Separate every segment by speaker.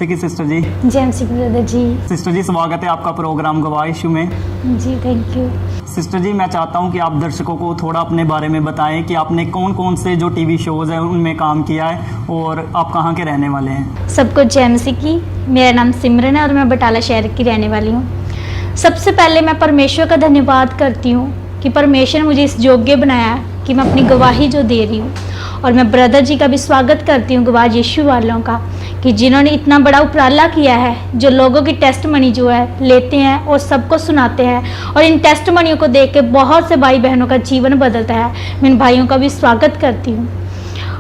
Speaker 1: ठीक है सिस्टर जी।
Speaker 2: जय सिंह ब्रदर जी।
Speaker 1: सिस्टर जी स्वागत है आपका प्रोग्राम गवाह इशू में।
Speaker 2: जी थैंक यू।
Speaker 1: सिस्टर जी मैं चाहता हूं कि आप दर्शकों को थोड़ा अपने बारे में बताएं कि आपने कौन कौन से जो टीवी शोज़ हैं उनमें काम किया है और आप कहां के रहने वाले हैं।
Speaker 2: सबको जय मसीह की। मेरा नाम सिमरन है और मैं बटाला शहर की रहने वाली हूँ। सबसे पहले मैं परमेश्वर का धन्यवाद करती हूँ कि परमेश्वर ने मुझे इस योग्य बनाया कि मैं अपनी गवाही जो दे रही हूँ। और मैं ब्रदर जी का भी स्वागत करती हूँ, गवाह यीशु वालों का, कि जिन्होंने इतना बड़ा उपराला किया है, जो लोगों की टेस्ट मनी जो है लेते हैं और सबको सुनाते हैं और इन टेस्ट मनियों को देख के बहुत से भाई बहनों का जीवन बदलता है। मैं इन भाइयों का भी स्वागत करती हूँ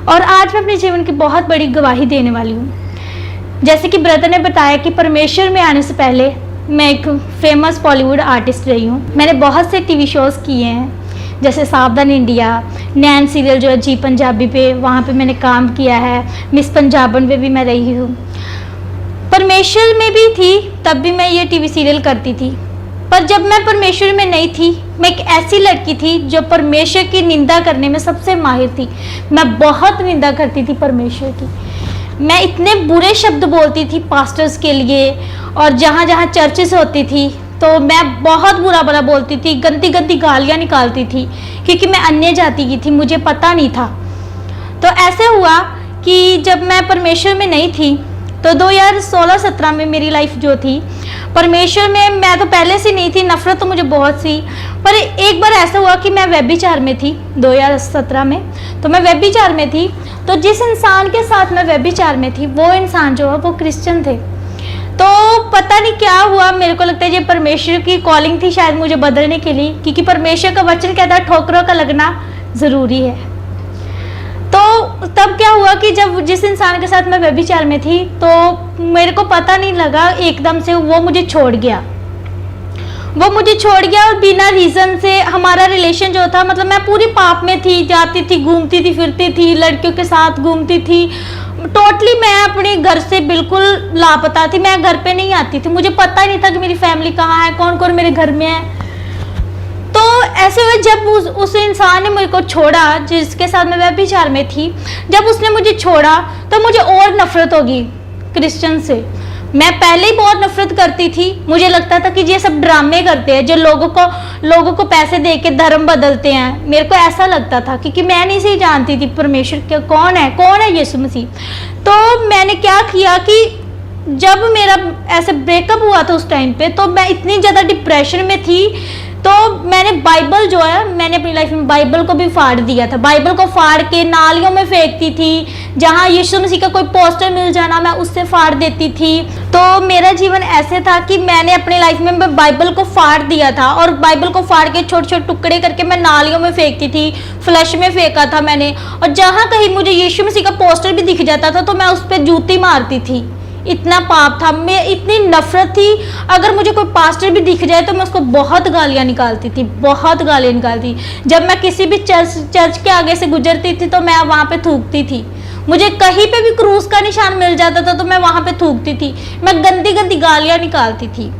Speaker 2: और आज मैं अपने जीवन की बहुत बड़ी गवाही देने वाली हूँ। जैसे कि ब्रदर ने बताया कि परमेश्वर में आने से पहले मैं एक फेमस बॉलीवुड आर्टिस्ट रही हूँ। मैंने बहुत से टीवी शोज़ किए हैं, जैसे सावधान इंडिया, नैन सीरियल जो है जी पंजाबी पे, वहाँ पे मैंने काम किया है। मिस पंजाबन पे भी मैं रही हूँ। परमेश्वर में भी थी तब भी मैं ये टीवी सीरियल करती थी। पर जब मैं परमेश्वर में नहीं थी, मैं एक ऐसी लड़की थी जो परमेश्वर की निंदा करने में सबसे माहिर थी। मैं बहुत निंदा करती थी परमेश्वर की। मैं इतने बुरे शब्द बोलती थी पास्टर्स के लिए, और जहाँ जहाँ चर्चेस होती थी तो मैं बहुत बुरा भला बोलती थी, गंदी गंदी गालियाँ निकालती थी, क्योंकि मैं अन्य जाति की थी, मुझे पता नहीं था। तो ऐसे हुआ कि जब मैं परमेश्वर में नहीं थी तो 2016-17 में मेरी लाइफ जो थी परमेश्वर में, मैं तो पहले से नहीं थी, नफरत तो मुझे बहुत सी। पर एक बार ऐसा हुआ कि मैं व्यभिचार में थी 2017 में। तो मैं व्यभिचार में थी, तो जिस इंसान के साथ मैं व्यभिचार में थी वो इंसान जो है वो क्रिश्चियन थे। तो पता नहीं क्या हुआ, मेरे को लगता है ये परमेश्वर की कॉलिंग थी शायद मुझे बदलने के लिए, क्योंकि परमेश्वर का वचन कहता है ठोकरों का लगना ज़रूरी है। तो तब क्या हुआ कि जब जिस इंसान के साथ मैं व्यभिचार में थी तो मेरे को पता नहीं लगा, एकदम से वो मुझे छोड़ गया। और बिना रीज़न से हमारा रिलेशन जो था, मतलब मैं पूरी पाप में थी, जाती थी, घूमती थी, फिरती थी, लड़कियों के साथ घूमती थी। टोटली मैं अपने घर से बिल्कुल लापता थी। मैं घर पे नहीं आती थी, मुझे पता ही नहीं था कि मेरी फैमिली कहाँ है, कौन कौन मेरे घर में है। तो ऐसे हुए जब उस इंसान ने मुझे को छोड़ा जिसके साथ मैं व्यभिचार में थी, जब उसने मुझे छोड़ा तो मुझे और नफरत होगी क्रिश्चियन से। मैं पहले ही बहुत नफरत करती थी। मुझे लगता था कि ये सब ड्रामे करते हैं, जो लोगों को पैसे दे के धर्म बदलते हैं। मेरे को ऐसा लगता था, क्योंकि मैं नहीं सही जानती थी परमेश्वर कौन है यीशु मसीह। तो मैंने क्या किया कि जब मेरा ऐसे ब्रेकअप हुआ था उस टाइम पे, तो मैं इतनी ज़्यादा डिप्रेशन में थी, तो मैंने बाइबल जो है, मैंने अपनी लाइफ में बाइबल को भी फाड़ दिया था। बाइबल को फाड़ के नालियों में फेंकती थी, जहाँ यीशु मसीह का कोई पोस्टर मिल जाना मैं उससे फाड़ देती थी। तो मेरा जीवन ऐसे था कि मैंने अपनी लाइफ में मैं बाइबल को फाड़ दिया था, और बाइबल को फाड़ के छोटे छोटे टुकड़े करके मैं नालियों में फेंकती थी, फ्लश में फेंका था मैंने। और जहाँ कहीं मुझे यीशु मसीह का पोस्टर भी दिख जाता था तो मैं उस पर जूती मारती थी। इतना पाप था, मैं इतनी नफरत थी। अगर मुझे कोई पास्टर भी दिख जाए तो मैं उसको बहुत गालियाँ निकालती थी। जब मैं किसी भी चर्च के आगे से गुजरती थी तो मैं वहाँ पे थूकती थी। मुझे कहीं पे भी क्रूस का निशान मिल जाता था तो मैं वहाँ पे थूकती थी। मैं गंदी गंदी गालियाँ निकालती थी।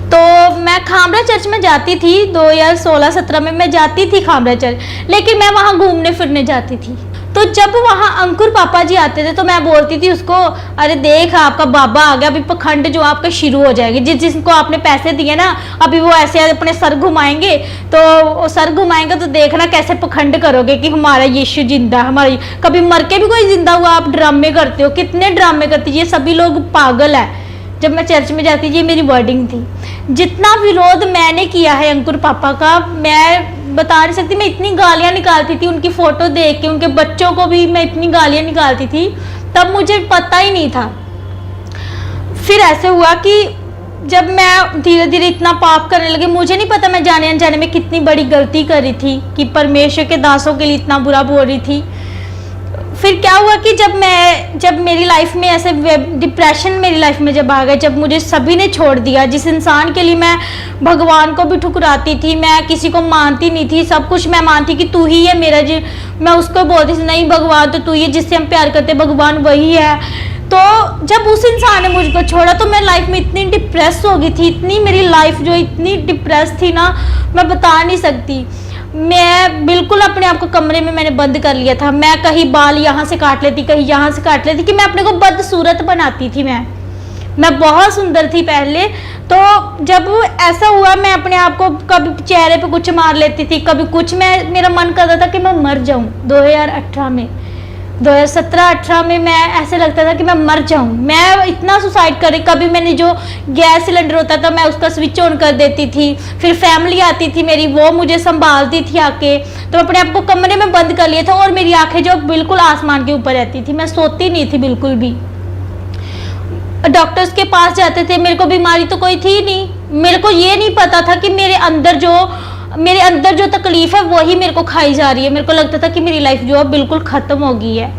Speaker 2: तो मैं खामरा चर्च में जाती थी 2016-17 में, मैं जाती थी खामरा चर्च, लेकिन मैं वहाँ घूमने फिरने जाती थी। तो जब वहाँ अंकुर पापा जी आते थे तो मैं बोलती थी उसको, अरे देख आपका बाबा आ गया, अभी पखंड जो आपका शुरू हो जाएगी। जिसको आपने पैसे दिए ना, अभी वो ऐसे अपने सर घुमाएंगे तो देखना कैसे पखंड करोगे कि हमारा यीशु जिंदा, हमारी कभी मर के भी कोई जिंदा हुआ, आप ड्रामे करते हो, कितने ड्रामे करती, ये सभी लोग पागल है। जब मैं चर्च में जाती थी, ये मेरी वर्डिंग थी। जितना विरोध मैंने किया है अंकुर पापा का, मैं बता नहीं सकती। मैं इतनी गालियाँ निकालती थी, उनकी फ़ोटो देख के उनके बच्चों को भी मैं इतनी गालियाँ निकालती थी, तब मुझे पता ही नहीं था। फिर ऐसे हुआ कि जब मैं धीरे धीरे इतना पाप करने लगी, मुझे नहीं पता मैं जाने अनजाने में कितनी बड़ी गलती कर रही थी कि परमेश्वर के दासों के लिए इतना बुरा बोल रही थी। फिर क्या हुआ कि जब मेरी लाइफ में ऐसे डिप्रेशन मेरी लाइफ में जब आ गए, जब मुझे सभी ने छोड़ दिया, जिस इंसान के लिए मैं भगवान को भी ठुकराती थी, मैं किसी को मानती नहीं थी, सब कुछ मैं मानती कि तू ही है मेरा जी, मैं उसको बोलती थी नहीं भगवान तो तू ही है, जिससे हम प्यार करते भगवान वही है। तो जब उस इंसान ने मुझको छोड़ा तो मैं लाइफ में इतनी डिप्रेस हो गई थी, इतनी मेरी लाइफ जो इतनी डिप्रेस थी ना, मैं बता नहीं सकती। मैं बिल्कुल अपने आप को कमरे में मैंने बंद कर लिया था। मैं कहीं बाल यहाँ से काट लेती, कहीं यहाँ से काट लेती, कि मैं अपने को बदसूरत बनाती थी। मैं बहुत सुंदर थी पहले। तो जब ऐसा हुआ, मैं अपने आप को कभी चेहरे पे कुछ मार लेती थी, कभी कुछ, मेरा मन करता था कि मैं मर जाऊं। 2017-18 में मैं ऐसे लगता था कि मैं मर जाऊं। मैं इतना सुसाइड कर रही। कभी मैंने जो गैस सिलेंडर होता था मैं उसका स्विच ऑन कर देती थी, फिर फैमिली आती थी मेरी, वो मुझे संभालती थी आके। तो अपने आप को कमरे में बंद कर लिया था और मेरी आंखें जो बिल्कुल आसमान के ऊपर रहती थी, मैं सोती नहीं थी बिल्कुल भी। डॉक्टर्स के पास जाते थे, मेरे को बीमारी तो कोई थी नहीं। मेरे को ये नहीं पता था कि मेरे अंदर जो तकलीफ है वही मेरे को खाई जा रही है। मेरे को लगता था कि मेरी लाइफ जो है बिल्कुल ख़त्म हो गई है।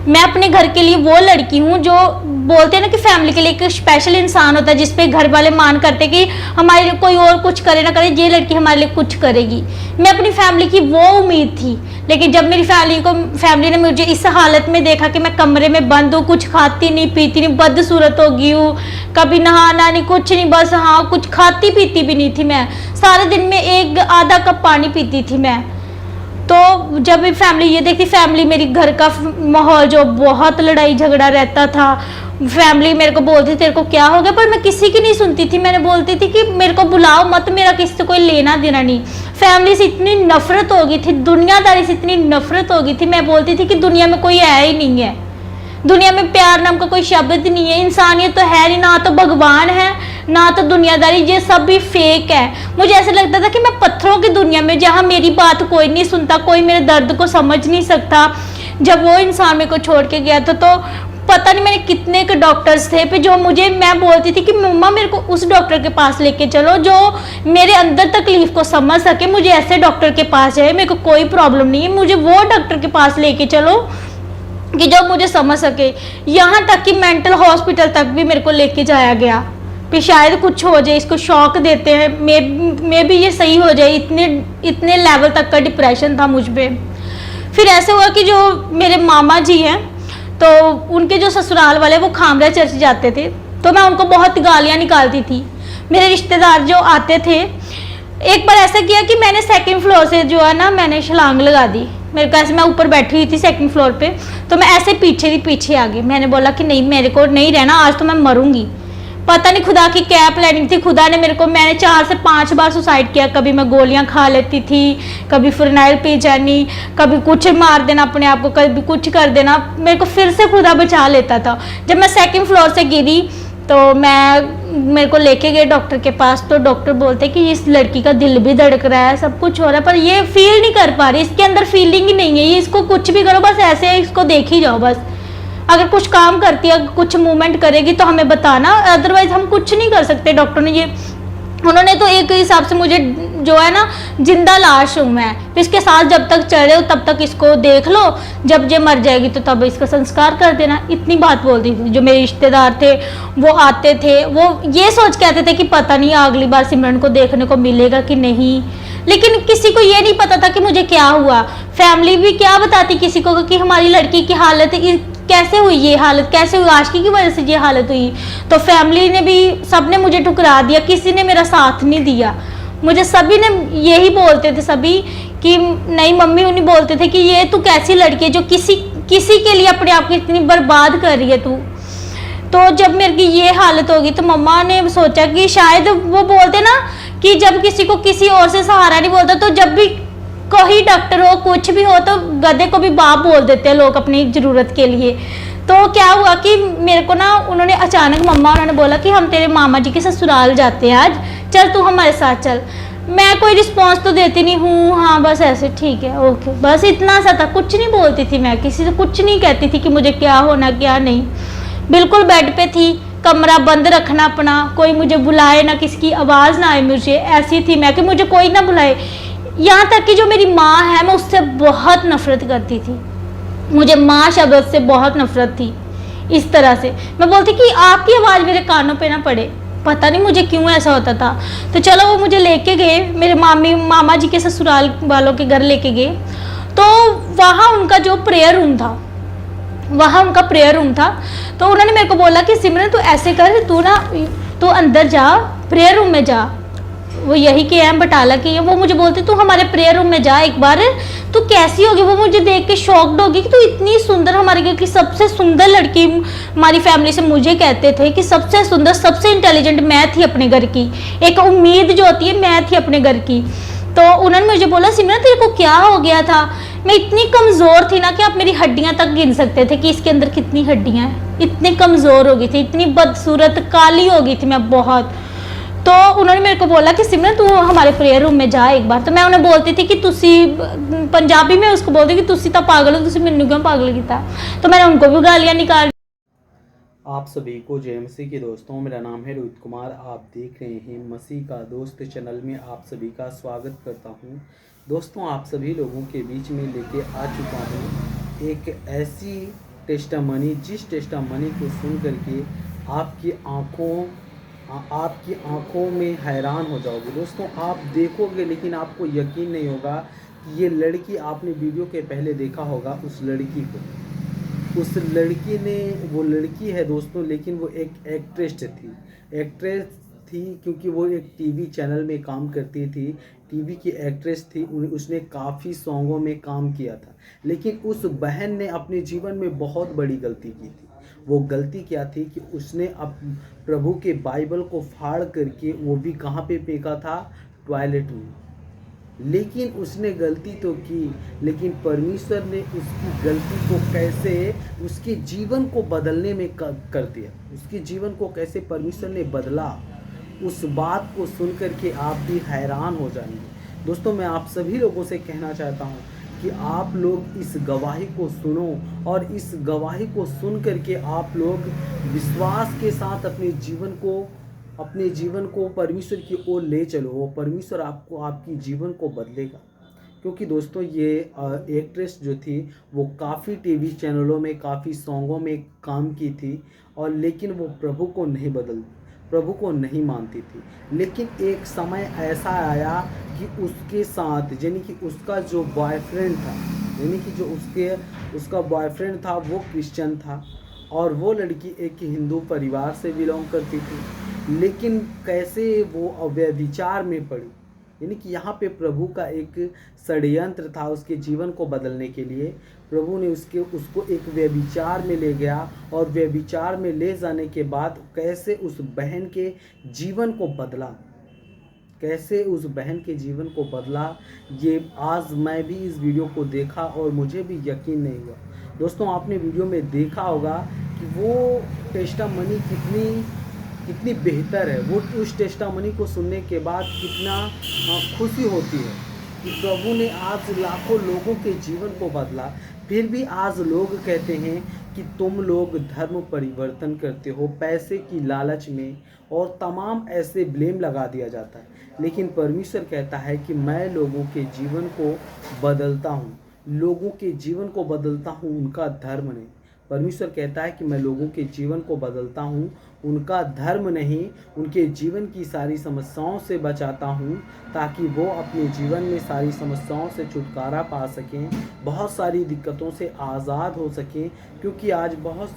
Speaker 2: मैं अपने घर के लिए वो लड़की हूँ जो बोलते हैं ना कि फैमिली के लिए एक स्पेशल इंसान होता है, जिसपे घर वाले मान करते कि हमारे लिए कोई और कुछ करे ना करे, ये लड़की हमारे लिए कुछ करेगी। मैं अपनी फैमिली की वो उम्मीद थी। लेकिन जब मेरी फैमिली ने मुझे इस हालत में देखा कि मैं कमरे में बंद हूँ, कुछ खाती नहीं पीती नहीं, बदसूरत हो गई हूँ, कभी नहाना नहीं, कुछ नहीं, बस हाँ कुछ खाती पीती भी नहीं थी। मैं सारे दिन में 1-आधा कप पानी पीती थी मैं। तो जब फैमिली ये देखती, फैमिली मेरी घर का माहौल जो बहुत लड़ाई झगड़ा रहता था, फैमिली मेरे को बोलती तेरे को क्या हो गया, पर मैं किसी की नहीं सुनती थी। मैंने बोलती थी कि मेरे को बुलाओ मत, मेरा किसी से कोई लेना देना नहीं। फैमिली से इतनी नफरत हो गई थी, दुनियादारी से इतनी नफरत हो गई थी, मैं बोलती थी कि दुनिया में कोई है ही नहीं है, दुनिया में प्यार नाम का कोई शब्द नहीं है, इंसानियत तो है नहीं, ना तो भगवान है ना तो दुनियादारी, ये सब भी फेक है। मुझे ऐसा लगता था कि मैं पत्थरों की दुनिया में, जहाँ मेरी बात कोई नहीं सुनता, कोई मेरे दर्द को समझ नहीं सकता। जब वो इंसान मेरे को छोड़ के गया था तो पता नहीं मैंने कितने के डॉक्टर्स थे पे जो मैं बोलती थी कि मम्मा मेरे को उस डॉक्टर के पास लेके चलो जो मेरे अंदर तकलीफ को समझ सके, मुझे ऐसे डॉक्टर के पास है, मेरे को कोई प्रॉब्लम नहीं है, मुझे वो डॉक्टर के पास लेके चलो कि जो मुझे समझ सके। यहाँ तक कि मेंटल हॉस्पिटल तक भी मेरे को लेके जाया गया कि शायद कुछ हो जाए, इसको शॉक देते हैं, मे भी ये सही हो जाए। इतने लेवल तक का डिप्रेशन था मुझ पे। फिर ऐसे हुआ कि जो मेरे मामा जी हैं, तो उनके जो ससुराल वाले वो खामरा चर्च जाते थे, तो मैं उनको बहुत गालियाँ निकालती थी। मेरे रिश्तेदार जो आते थे, एक बार ऐसा किया कि मैंने 2nd फ्लोर से जो है ना मैंने छलांग लगा दी। मेरे को ऐसे, मैं ऊपर बैठी हुई थी 2nd फ्लोर पे, तो मैं ऐसे पीछे आ गई। मैंने बोला कि नहीं मेरे को नहीं रहना, आज तो मैं मरूंगी। पता नहीं खुदा की क्या प्लानिंग थी, खुदा ने मैंने 4 से 5 बार सुसाइड किया। कभी मैं गोलियां खा लेती थी, कभी फिनाइल पी जानी, कभी कुछ मार देना अपने आप को, कभी कुछ कर देना, मेरे को फिर से खुदा बचा लेता था। जब मैं 2nd फ्लोर से गिरी तो मेरे को लेके गए डॉक्टर के पास, तो डॉक्टर बोलते कि इस लड़की का दिल भी धड़क रहा है, सब कुछ हो रहा है, पर ये फील नहीं कर पा रही, इसके अंदर फीलिंग ही नहीं है, ये इसको कुछ भी करो बस ऐसे इसको देख ही जाओ, बस अगर कुछ काम करती है, कुछ मूवमेंट करेगी तो हमें बताना, अदरवाइज हम कुछ नहीं कर सकते। डॉक्टर ने उन्होंने तो एक हिसाब से मुझे जो है ना जिंदा लाश हूँ मैं, इसके साथ जब तक चढ़े हो तब तक इसको देख लो, जब ये मर जाएगी तो तब इसका संस्कार कर देना, इतनी बात बोलती थी। जो मेरे रिश्तेदार थे वो आते थे, वो ये सोच के आते थे कि पता नहीं अगली बार सिमरन को देखने को मिलेगा कि नहीं, लेकिन किसी को ये नहीं पता था कि मुझे क्या हुआ। फैमिली भी क्या बताती किसी को कि हमारी लड़की की हालत कैसे हुई, ये हालत कैसे हुई, आशिकी की वजह से ये हालत हुई। तो फैमिली ने भी, सबने मुझे ठुकरा दिया, किसी ने मेरा साथ नहीं दिया। मुझे सभी ने यही बोलते थे सभी कि नहीं, मम्मी उन्हीं बोलते थे कि ये तू कैसी लड़की है जो किसी के लिए अपने आप को इतनी बर्बाद कर रही है तू। तो जब मेरी ये हालत होगी तो मम्मा ने सोचा कि शायद वो बोलते ना कि जब किसी को किसी और से सहारा नहीं बोलता, तो जब भी कोई डॉक्टर हो कुछ भी हो तो गधे को भी बाप बोल देते हैं लोग अपनी ज़रूरत के लिए। तो क्या हुआ कि मेरे को ना उन्होंने अचानक उन्होंने बोला कि हम तेरे मामा जी के ससुराल जाते हैं आज, चल तू हमारे साथ चल। मैं कोई रिस्पॉन्स तो देती नहीं हूँ, हाँ बस ऐसे ठीक है ओके, बस इतना सा था, कुछ नहीं बोलती थी मैं, किसी से कुछ नहीं कहती थी कि मुझे क्या होना क्या नहीं। बिल्कुल बेड पे थी, कमरा बंद रखना अपना, कोई मुझे बुलाए ना, किसी की आवाज़ ना आए मुझे, ऐसी थी मैं कि मुझे कोई ना बुलाए। यहाँ तक कि जो मेरी माँ है मैं उससे बहुत नफरत करती थी, मुझे माँ शब्द से बहुत नफरत थी। इस तरह से मैं बोलती कि आपकी आवाज़ मेरे कानों पे ना पड़े, पता नहीं मुझे क्यों ऐसा होता था। तो चलो वो मुझे लेके गए, मेरे मामा जी के ससुराल वालों के घर लेके गए। तो वहाँ उनका जो प्रेयर रूम था, तो उन्होंने मेरे को बोला कि सिमरन तू ऐसे कर, तू अंदर जा, प्रेयर रूम में जा, वो यही के हैं, बटाला के हैं। वो मुझे बोलते तू हमारे प्रेयर रूम में जा एक बार, तू कैसी होगी। वो मुझे देख के शॉक्ड होगी कि तू इतनी सुंदर, हमारे घर की सबसे सुंदर लड़की हमारी फैमिली से मुझे कहते थे कि सबसे सुंदर सबसे इंटेलिजेंट मैं थी अपने घर की, एक उम्मीद जो होती है मैं थी अपने घर की। तो उन्होंने मुझे बोला सिमरन तेरे को क्या हो गया था। मैं इतनी कमज़ोर थी ना कि आप मेरी हड्डियां तक गिन सकते थे कि इसके अंदर कितनी हड्डियां हैं। इतनी कमज़ोर हो गई थी, इतनी बदसूरत काली हो गई थी मैं बहुत। तो उन्होंने मेरे को बोला कि सिमरन तू हमारे प्रेयर रूम में जा एक बार। तो मैं उन्हें बोलती थी कि तुसी, पंजाबी में उसको बोलती कि तुसी तो पागल हो, तुसी मैनू क्यों पागल किया। तो मैंने उनको भी गालियाँ निकाल।
Speaker 3: आप सभी को जय मसीह के दोस्तों, मेरा नाम है रोहित कुमार। आप देख रहे हैं मसीह का दोस्त चैनल में आप सभी का स्वागत करता हूं। दोस्तों, आप सभी लोगों के बीच में लेके आ चुका हूं एक ऐसी टेस्टामनी, जिस टेस्टामनी को सुन करके आपकी आंखों में हैरान हो जाओगे। दोस्तों, आप देखोगे लेकिन आपको यकीन नहीं होगा कि ये लड़की, आपने वीडियो के पहले देखा होगा उस लड़की को, उस लड़की ने, वो लड़की है दोस्तों, लेकिन वो एक एक्ट्रेस थी क्योंकि वो एक टीवी चैनल में काम करती थी, टीवी की एक्ट्रेस थी। उसने काफ़ी सॉन्गों में काम किया था, लेकिन उस बहन ने अपने जीवन में बहुत बड़ी गलती की थी। वो गलती क्या थी कि उसने अब प्रभु के बाइबल को फाड़ करके, वो भी कहाँ पे फेंका था, टॉयलेट में। लेकिन उसने गलती तो की, लेकिन परमेश्वर ने उसकी गलती को कैसे उसके जीवन को बदलने में कर दिया, उसके जीवन को कैसे परमेश्वर ने बदला, उस बात को सुन कर के आप भी हैरान हो जाएंगे। दोस्तों, मैं आप सभी लोगों से कहना चाहता हूँ कि आप लोग इस गवाही को सुनो, और इस गवाही को सुन कर के आप लोग विश्वास के साथ अपने जीवन को परमेश्वर की ओर ले चलो। वो परमेश्वर आपको, आपकी जीवन को बदलेगा। क्योंकि दोस्तों, ये एक्ट्रेस जो थी वो काफ़ी टीवी चैनलों में, काफ़ी सॉन्गों में काम की थी, और लेकिन वो प्रभु को नहीं मानती थी। लेकिन एक समय ऐसा आया कि उसके साथ, यानी कि उसका जो बॉयफ्रेंड था, यानी कि जो उसका बॉयफ्रेंड था वो क्रिश्चियन था, और वो लड़की एक हिंदू परिवार से बिलोंग करती थी। लेकिन कैसे वो व्यभिचार में पड़ी, यानी कि यहाँ पे प्रभु का एक षड्यंत्र था उसके जीवन को बदलने के लिए। प्रभु ने उसको एक व्यभिचार में ले गया, और व्यभिचार में ले जाने के बाद कैसे उस बहन के जीवन को बदला, ये आज मैं भी इस वीडियो को देखा और मुझे भी यकीन नहीं हुआ। दोस्तों, आपने वीडियो में देखा होगा कि वो टेस्टामनी कितनी बेहतर है। वो उस टेस्टामनी को सुनने के बाद कितना खुशी होती है कि प्रभु ने आज लाखों लोगों के जीवन को बदला। फिर भी आज लोग कहते हैं कि तुम लोग धर्म परिवर्तन करते हो पैसे की लालच में, और तमाम ऐसे ब्लेम लगा दिया जाता है। लेकिन परमेश्वर कहता है कि मैं लोगों के जीवन को बदलता हूँ, उनका धर्म नहीं। परमेश्वर कहता है कि मैं लोगों के जीवन को बदलता हूँ, उनका धर्म नहीं, उनके जीवन की सारी समस्याओं से बचाता हूँ, ताकि वो अपने जीवन में सारी समस्याओं से छुटकारा पा सकें, बहुत सारी दिक्कतों से आज़ाद हो सकें। क्योंकि आज बहुत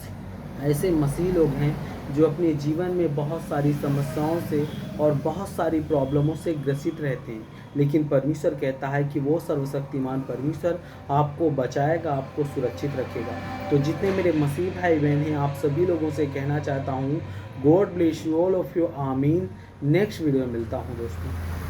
Speaker 3: ऐसे मसीह लोग हैं जो अपने जीवन में बहुत सारी समस्याओं से और बहुत सारी प्रॉब्लमों से ग्रसित रहते हैं। लेकिन परमेश्वर कहता है कि वो सर्वशक्तिमान परमेश्वर आपको बचाएगा, आपको सुरक्षित रखेगा। तो जितने मेरे मसीह भाई बहन हैं, आप सभी लोगों से कहना चाहता हूँ, God bless you all of you, आमीन। नेक्स्ट वीडियो में मिलता हूँ दोस्तों।